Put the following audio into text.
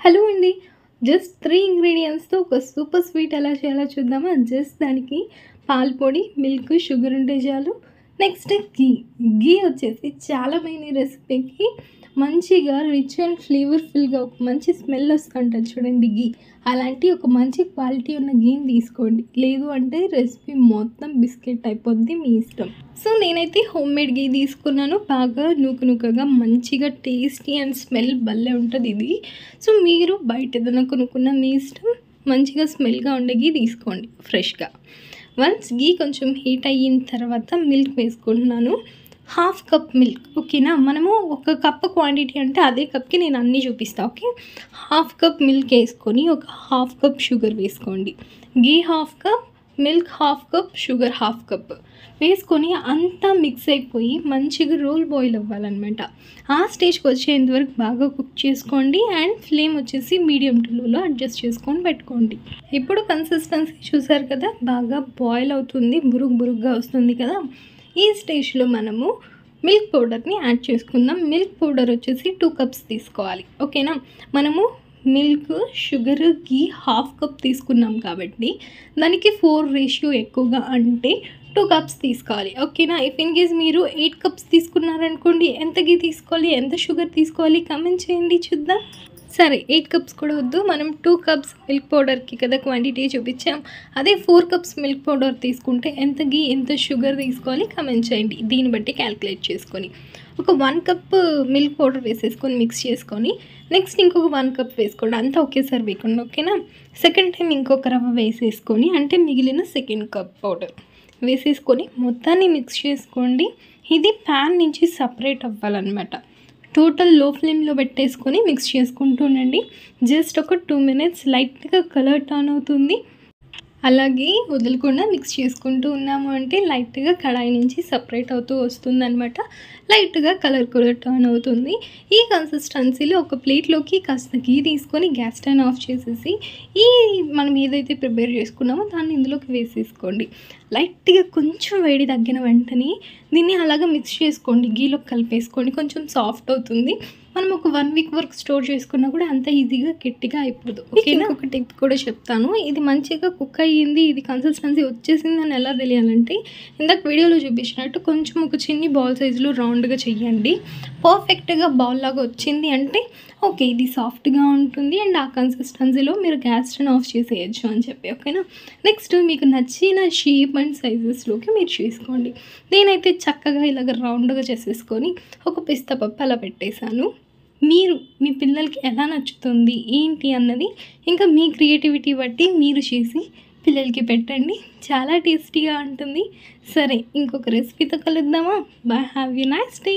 Hello అండి. Just 3 ఇంగ్రీడియెంట్స్‌తో ఒక super sweet ఎలా చేయాలో చూద్దామా? జస్ట్ దానికి పాల పొడి, మిల్క్, షుగర్ ఉంటే చాలు. నెక్స్ట్ ఘీ. ఘీ వచ్చేసి చాలా మెయిన్ ఈ రెసిపీకి. మంచిగా రిచ్ అండ్ ఫ్లేవర్‌ఫుల్‌గా ఒక మంచి స్మెల్ వస్తుంటది చూడండి ఘీ. అలాంటి ఒక మంచి క్వాలిటీ ఉన్న ఘీని తీసుకోండి. లేదు అంటే రెసిపీ మొత్తం బిస్కెట్ అయిపోద్ది, మీ ఇష్టం. సో నేనైతే హోమ్‌మేడ్ ఘీ తీసుకున్నాను. బాగా నూకగా మంచిగా టేస్టీ అండ్ స్మెల్ భలే ఉంటది ఇది. సో మీరు బయట ఏదైనా కొనుక్కున్న మీ ఇష్టం. మంచిగా స్మెల్‌గా ఉండే ఘీ తీసుకోండి ఫ్రెష్‌గా. వన్స్ ఘీ కొంచెం హీట్ అయిన తర్వాత మిల్క్ వేసుకుంటున్నాను. హాఫ్ కప్ మిల్క్, ఓకేనా? మనము ఒక కప్ క్వాంటిటీ అంటే అదే కప్‌కి నేను అన్నీ చూపిస్తా, ఓకే? హాఫ్ కప్ మిల్క్ వేసుకొని ఒక హాఫ్ కప్ షుగర్ వేసుకోండి. Ghee half cup, milk half cup, sugar half cup వేసుకొని అంతా మిక్స్ అయిపోయి మంచిగా రోల్ బాయిల్ అవ్వాలన్నమాట. ఆ స్టేజ్కి వచ్చేంత వరకు బాగా కుక్ చేసుకోండి. అండ్ ఫ్లేమ్ వచ్చేసి మీడియం టు లోలో అడ్జస్ట్ చేసుకొని పెట్టుకోండి. ఇప్పుడు కన్సిస్టెన్సీ చూసారు కదా, బాగా బాయిల్ అవుతుంది, బురుగ్గా వస్తుంది కదా. ఈ స్టేజ్లో మనము మిల్క్ పౌడర్ని యాడ్ చేసుకుందాం. మిల్క్ పౌడర్ వచ్చేసి 2 కప్స్ తీసుకోవాలి, ఓకేనా? మనము మిల్క్, షుగర్, ఘీ హాఫ్ కప్ తీసుకున్నాం కాబట్టి దానికి 4 రేషియో ఎక్కువగా అంటే 2 కప్స్ తీసుకోవాలి, ఓకేనా? ఇఫ్ ఇన్ కేస్ మీరు 8 కప్స్ తీసుకున్నారనుకోండి, ఎంత ఘీ తీసుకోవాలి, ఎంత షుగర్ తీసుకోవాలి కామెంట్ చేయండి చూద్దాం. సరే 8 కప్స్ కూడా వద్దు, మనం 2 కప్స్ మిల్క్ పౌడర్కి కదా క్వాంటిటీ చూపించాం. అదే 4 కప్స్ మిల్క్ పౌడర్ తీసుకుంటే ఎంత ఘీ, ఎంత షుగర్ తీసుకోవాలి కామెంట్ చేయండి. దీన్ని బట్టి క్యాలిక్యులేట్ చేసుకొని ఒక 1 కప్ మిల్క్ పౌడర్ వేసేసుకొని మిక్స్ చేసుకొని నెక్స్ట్ ఇంకొక 1 కప్ వేసుకోండి. అంతా ఒకేసారి వేయకుండా, ఓకేనా? సెకండ్ టైం ఇంకొక రవ్వ వేసేసుకొని అంటే మిగిలిన సెకండ్ కప్ పౌడర్ వేసేసుకొని మొత్తాన్ని మిక్స్ చేసుకోండి. ఇది ప్యాన్ నుంచి సపరేట్ అవ్వాలన్నమాట. టోటల్ లో ఫ్లేమ్లో పెట్టేసుకొని మిక్స్ చేసుకుంటూ ఉండండి. జస్ట్ ఒక 2 మినిట్స్ లైట్గా కలర్ టర్న్ అవుతుంది. అలాగే వదలకుండా మిక్స్ చేసుకుంటూ ఉన్నాము అంటే లైట్గా కడాయి నుంచి సపరేట్ అవుతూ వస్తుందన్నమాట. లైట్గా కలర్ కూడా టర్న్ అవుతుంది. ఈ కన్సిస్టెన్సీలో ఒక ప్లేట్లోకి కాస్త ఘీ తీసుకొని గ్యాస్ స్టవ్ ఆఫ్ చేసేసి ఈ మనం ఏదైతే ప్రిపేర్ చేసుకున్నామో దాన్ని ఇందులోకి వేసేసుకోండి. లైట్గా కొంచెం వేడి తగ్గిన వెంటనే దీన్ని అలాగా మిక్స్ చేసుకోండి. ఘీలో కలిపేసుకోండి, కొంచెం సాఫ్ట్ అవుతుంది. మనం ఒక 1 వీక్ వరకు స్టోర్ చేసుకున్నా కూడా అంత ఈజీగా గట్టిగా అయిపోదు, ఓకేనా? ఒక టిప్ కూడా చెప్తాను. ఇది మంచిగా కుక్ అయ్యింది, ఇది కన్సిస్టెన్సీ వచ్చేసింది అని ఎలా తెలియాలంటే ఇందాక వీడియోలో చూపించినట్టు కొంచెం ఒక చిన్ని బాల్ సైజులో రౌండ్గా చెయ్యండి. పర్ఫెక్ట్గా బాల్ లాగా వచ్చింది అంటే ఓకే, ఇది సాఫ్ట్గా ఉంటుంది అండ్ ఆ కన్సిస్టెన్సీలో మీరు గ్యాస్ స్టవ్ ఆఫ్ చేసేయచ్చు అని చెప్పి, ఓకేనా? నెక్స్ట్ మీకు నచ్చిన షేప్ అండ్ సైజెస్లోకి మీరు చేసుకోండి. నేనైతే చక్కగా ఇలాగ రౌండ్గా చేసేసుకొని ఒక పిస్తా పప్పు అలా పెట్టేశాను. మీరు మీ పిల్లలకి ఎలా నచ్చుతుంది ఏంటి అన్నది ఇంకా మీ క్రియేటివిటీ బట్టి మీరు చేసి పిల్లలకి పెట్టండి. చాలా టేస్టీగా ఉంటుంది. సరే ఇంకొక రెసిపీతో కలుద్దామా? Bye, have you nice day.